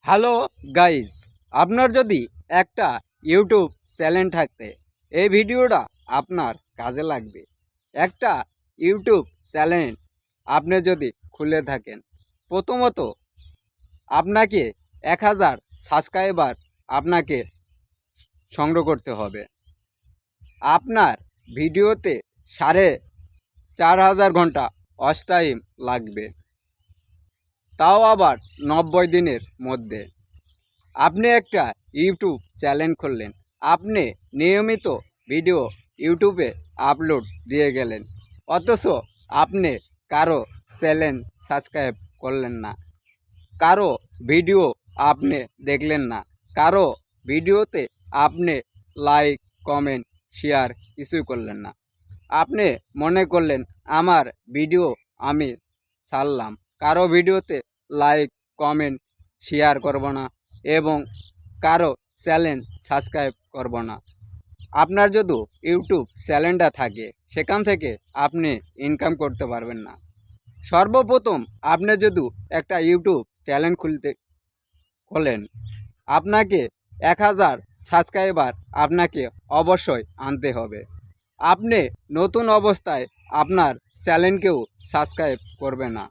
Hello guys, আপনার যদি একটা ইউটিউব চ্যানেল থাকতে এই ভিডিওটা আপনার কাজে লাগবে। একটা ইউটিউব চ্যানেল আপনি যদি খুলে থাকেন, প্রথমত আপনাকে 1000 সাবস্ক্রাইবার আপনাকে সংগ্রহ করতে হবে। আপনার ভিডিওতে 4500 ঘন্টা ওয়াচ টাইম লাগবে, তাও আবার 90 দিনের মধ্যে। আপনি একটা ইউটিউব চ্যানেল খুললেন, আপনি নিয়মিত ভিডিও ইউটিউবে আপলোড দিয়ে গেলেন, অথচ আপনি কারো চ্যানেল সাবস্ক্রাইব করলেন না, কারো ভিডিও আপনি দেখলেন না, কারো ভিডিওতে আপনি লাইক কমেন্ট শেয়ার কিছুই করলেন না। আপনি মনে করলেন আমার ভিডিও আমি ছাড়লাম, কারো ভিডিওতে লাইক কমেন্ট শেয়ার করব না এবং কারো চ্যানেল সাবস্ক্রাইব করব না। আপনার যদি ইউটিউব চ্যানেলটা থাকে, সেখান থেকে আপনি ইনকাম করতে পারবেন না। সর্বপ্রথম আপনি যদি একটা ইউটিউব চ্যানেল খোলেন, আপনাকে 1000 সাবস্ক্রাইবার আপনাকে অবশ্যই আনতে হবে। আপনি নতুন অবস্থায় আপনার চ্যানেলকেও সাবস্ক্রাইব করবে না।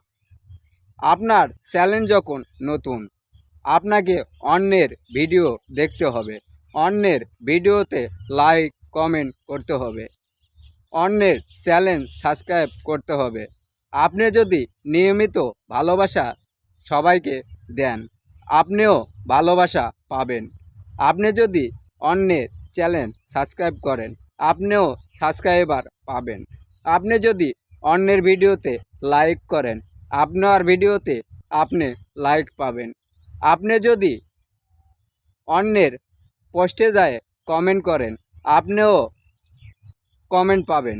আপনার চ্যানেল যখন নতুন, আপনাকে অন্যের ভিডিও দেখতে হবে, অন্যের ভিডিওতে লাইক কমেন্ট করতে হবে, অন্যের চ্যানেল সাবস্ক্রাইব করতে হবে। আপনি যদি নিয়মিত ভালোবাসা সবাইকে দেন, আপনিও ভালোবাসা পাবেন। আপনি যদি অন্যের চ্যানেল সাবস্ক্রাইব করেন, আপনিও সাবস্ক্রাইবার পাবেন। আপনি যদি অন্যের ভিডিওতে লাইক করেন, আপনার ভিডিওতে আপনি লাইক পাবেন। আপনি যদি অন্যের পোস্টে যায় কমেন্ট করেন, আপনিও কমেন্ট পাবেন।